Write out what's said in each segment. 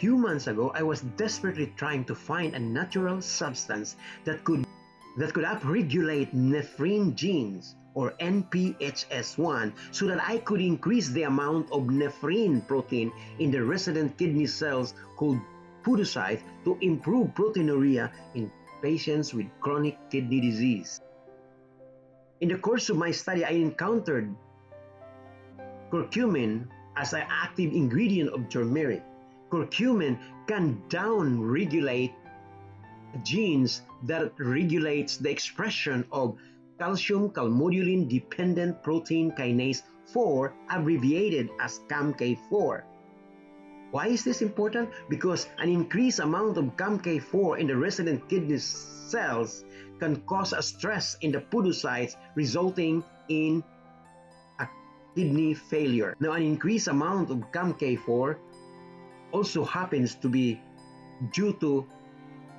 Few months ago, I was desperately trying to find a natural substance that could upregulate nephrine genes or NPHS1 so that I could increase the amount of nephrine protein in the resident kidney cells called podocytes to improve proteinuria in patients with chronic kidney disease. In the course of my study, I encountered curcumin as an active ingredient of turmeric. Curcumin can down-regulate genes that regulates the expression of calcium calmodulin dependent protein kinase 4, abbreviated as CAMK4. Why is this important? Because an increased amount of CAMK4 in the resident kidney cells can cause a stress in the podocytes, resulting in a kidney failure. Now, an increased amount of CAMK4 also happens to be due to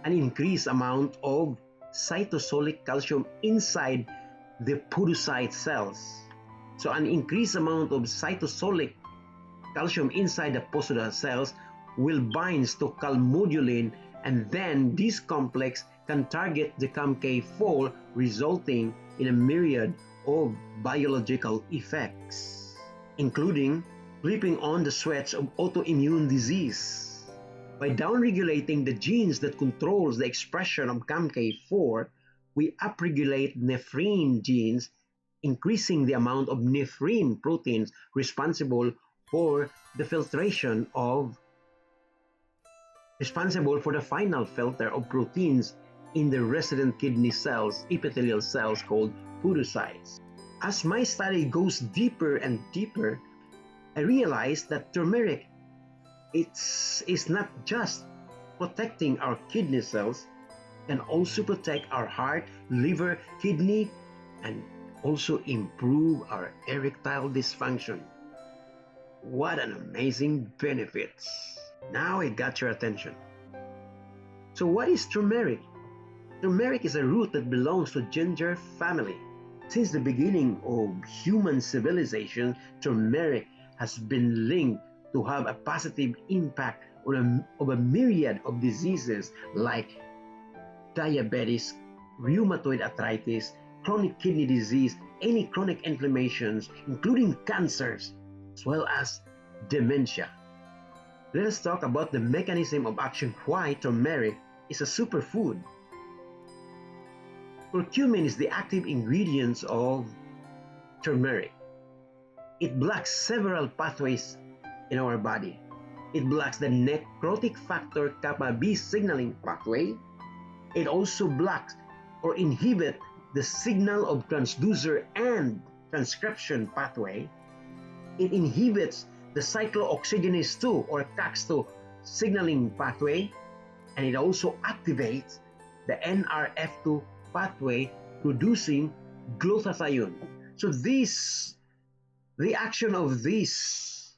an increased amount of cytosolic calcium inside the podocyte cells. So an increased amount of cytosolic calcium inside the podocyte cells will bind to calmodulin, and then this complex can target the CAMK4, resulting in a myriad of biological effects, including flipping on the switch of autoimmune disease. By downregulating the genes that controls the expression of CAMK4, we upregulate nephrine genes, increasing the amount of nephrine proteins responsible for the final filter of proteins in the resident kidney cells, epithelial cells called podocytes. As my study goes deeper and deeper, I realized that turmeric is not just protecting our kidney cells, can also protect our heart, liver, kidney, and also improve our erectile dysfunction. What an amazing benefits! Now it got your attention. So what is turmeric? Turmeric is a root that belongs to ginger family. Since the beginning of human civilization, turmeric has been linked to have a positive impact on a myriad of diseases like diabetes, rheumatoid arthritis, chronic kidney disease, any chronic inflammations, including cancers, as well as dementia. Let us talk about the mechanism of action, why turmeric is a superfood. Curcumin is the active ingredient of turmeric. It blocks several pathways in our body. It blocks the necrotic factor kappa B signaling pathway. It also blocks or inhibits the signal of transducer and transcription pathway. It inhibits the cyclooxygenase 2 or CAX2 signaling pathway, and it also activates the NRF2 pathway, producing glutathione. So the action of these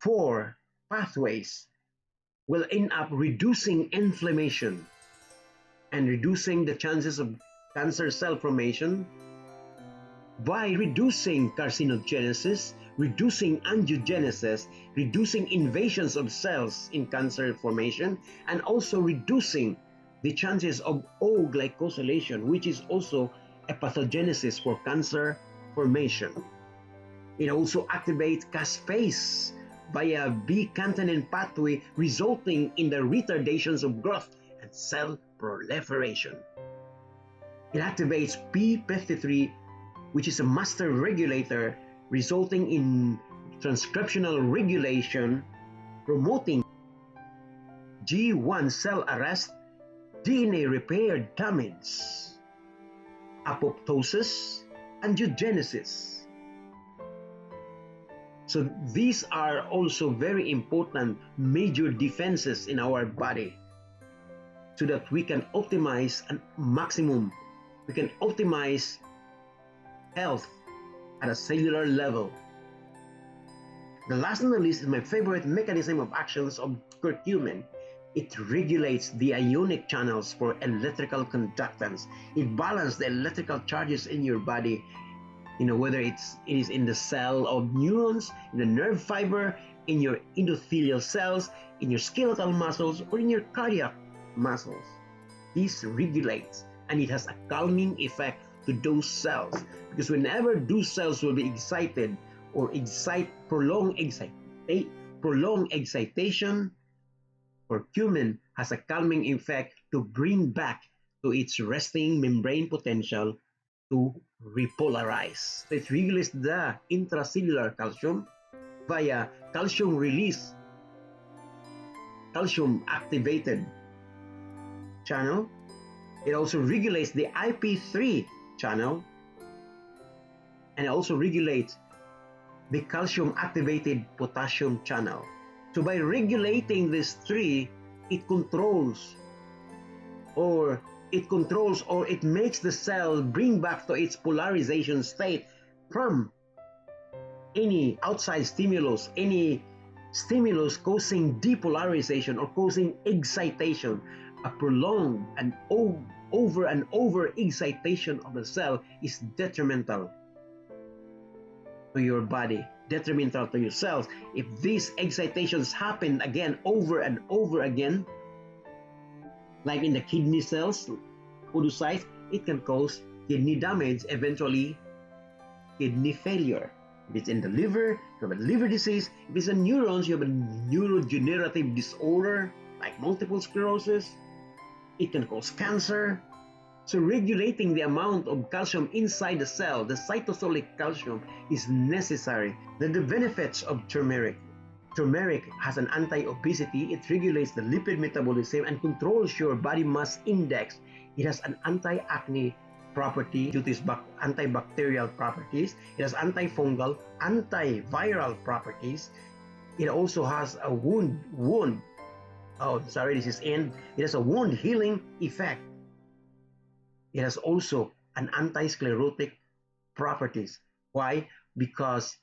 four pathways will end up reducing inflammation and reducing the chances of cancer cell formation by reducing carcinogenesis, reducing angiogenesis, reducing invasions of cells in cancer formation, and also reducing the chances of O-glycosylation, which is also a pathogenesis for cancer formation. It also activates caspase via B-cantanin pathway, resulting in the retardations of growth and cell proliferation. It activates p53, which is a master regulator, resulting in transcriptional regulation, promoting G1 cell arrest, DNA repair damage, apoptosis, angiogenesis. So these are also very important major defenses in our body, so that we can optimize and maximum, we can optimize health at a cellular level. The last but not least is my favorite mechanism of actions of curcumin. It regulates the ionic channels for electrical conductance. It balances the electrical charges in your body, whether it is in the cell of neurons, in the nerve fiber, in your endothelial cells, in your skeletal muscles, or in your cardiac muscles. This regulates, and it has a calming effect to those cells, because whenever those cells will be excited or prolonged excitation, curcumin has a calming effect to bring back to its resting membrane potential to repolarize. So it regulates the intracellular calcium via calcium release, calcium activated channel. It also regulates the IP3 channel, and it also regulates the calcium activated potassium channel. So by regulating these three, it controls or it makes the cell bring back to its polarization state from any outside stimulus, any stimulus causing depolarization or causing excitation. A prolonged and over excitation of the cell is detrimental to your body, detrimental to your cells. If these excitations happen again over and over again, like in the kidney cells, podocytes, it can cause kidney damage, eventually kidney failure. If it's in the liver, you have a liver disease. If it's in neurons, you have a neurodegenerative disorder like multiple sclerosis. It can cause cancer. So regulating the amount of calcium inside the cell, the cytosolic calcium, is necessary. The benefits of turmeric. Turmeric has an anti-obesity. It regulates the lipid metabolism and controls your body mass index. It has an anti-acne property due to its antibacterial properties. It has antifungal, antiviral properties. It also has a it has a wound healing effect. It has also an anti-sclerotic properties. Why? Because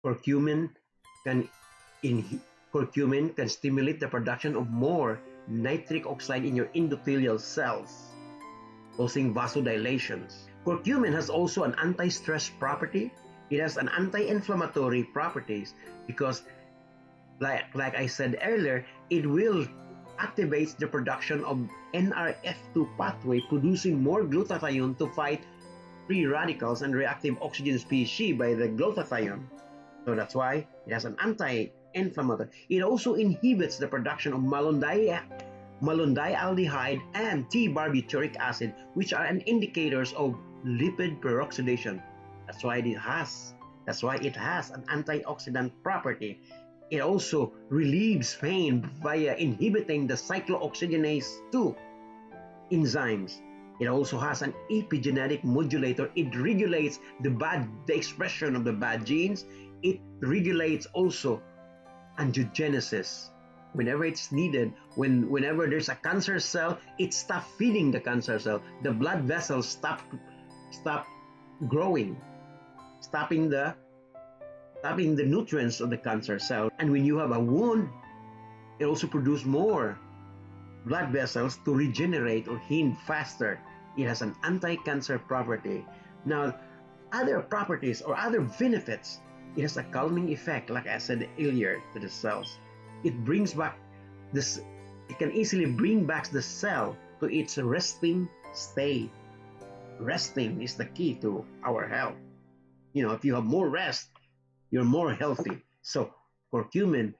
curcumin can stimulate the production of more nitric oxide in your endothelial cells, causing vasodilations. Curcumin has also an anti-stress property. It has an anti-inflammatory properties because, like I said earlier, it will activate the production of NRF2 pathway, producing more glutathione to fight free radicals and reactive oxygen species by the glutathione. So that's why it has an anti-inflammatory. It also inhibits the production of malondialdehyde and T-barbituric acid, which are indicators of lipid peroxidation. That's why it has an antioxidant property. It also relieves pain via inhibiting the cyclooxygenase 2 enzymes. It also has an epigenetic modulator. It regulates the expression of the bad genes. It regulates also angiogenesis. Whenever it's needed, whenever there's a cancer cell, it stops feeding the cancer cell. The blood vessels stop growing, stopping the nutrients of the cancer cell. And when you have a wound, it also produces more blood vessels to regenerate or heal faster. It has an anti-cancer property. Now, other properties or other benefits, it has a calming effect, like I said earlier, to the cells. It can easily bring back the cell to its resting state. Resting is the key to our health. If you have more rest, you're more healthy. So curcumin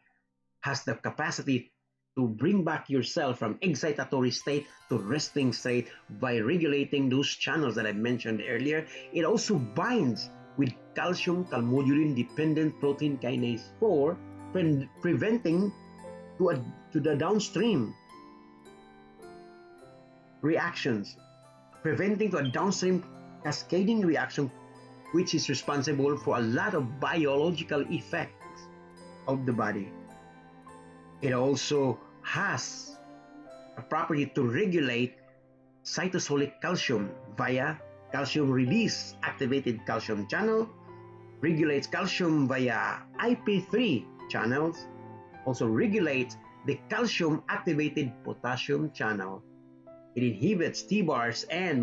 has the capacity to bring back your cell from excitatory state to resting state by regulating those channels that I mentioned earlier. It also binds with calcium calmodulin dependent protein kinase 4, preventing to the downstream reactions, preventing to a downstream cascading reaction, which is responsible for a lot of biological effects of the body. It also has a property to regulate cytosolic calcium via calcium release activated calcium channel, regulates calcium via IP3 channels, also regulates the calcium activated potassium channel. It inhibits T-bars and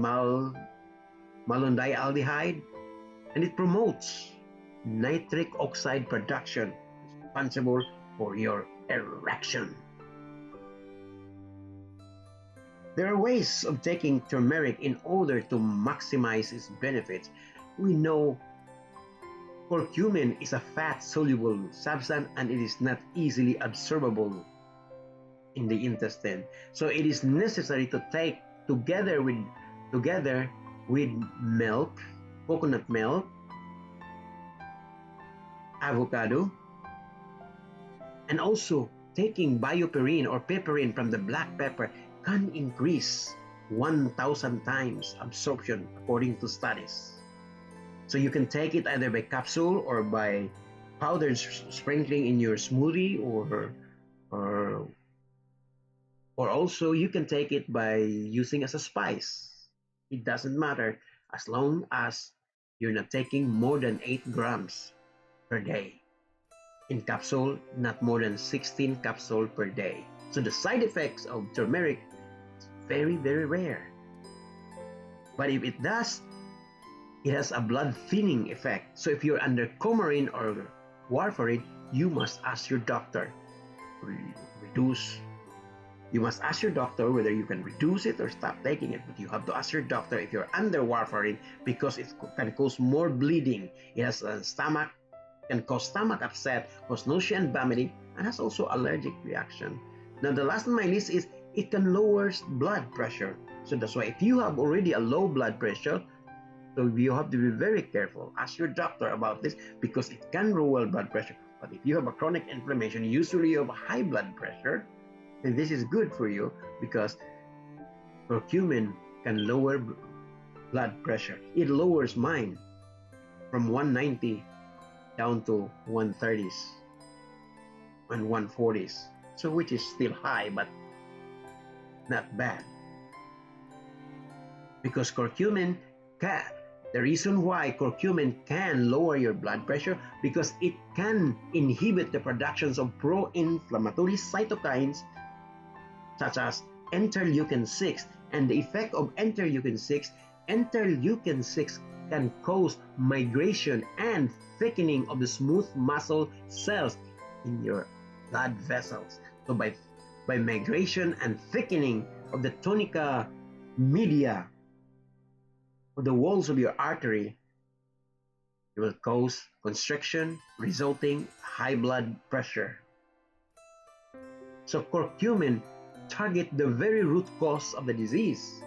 malondialdehyde, and it promotes nitric oxide production, responsible for your erection. There are ways of taking turmeric in order to maximize its benefits. We know curcumin is a fat-soluble substance and it is not easily absorbable in the intestine. So it is necessary to take together with milk, coconut milk, avocado, and also taking bioperine or piperine from the black pepper can increase 1,000 times absorption according to studies. So you can take it either by capsule or by powdered sprinkling in your smoothie, or also you can take it by using as a spice. It doesn't matter as long as you're not taking more than 8 grams per day. In capsule, not more than 16 capsules per day. So the side effects of turmeric is very, very rare. But if it does, it has a blood thinning effect. So if you're under coumarin or warfarin, you must ask your doctor reduce. You must ask your doctor whether you can reduce it or stop taking it. But you have to ask your doctor if you're under warfarin, because it can cause more bleeding. It has a stomach, can cause stomach upset, cause nausea and vomiting, and has also allergic reaction. Now the last on my list is it can lower blood pressure. So that's why if you have already a low blood pressure, so you have to be very careful. Ask your doctor about this because it can lower blood pressure. But if you have a chronic inflammation, usually you have high blood pressure, then this is good for you because curcumin can lower blood pressure. It lowers mine from 190 down to 130s and 140s. So which is still high, but not bad. Because curcumin can, the reason why curcumin can lower your blood pressure, because it can inhibit the productions of pro-inflammatory cytokines such as interleukin-6. And the effect of interleukin-6 can cause migration and thickening of the smooth muscle cells in your blood vessels. So by migration and thickening of the tunica media of the walls of your artery, it will cause constriction, resulting high blood pressure. So curcumin target the very root cause of the disease.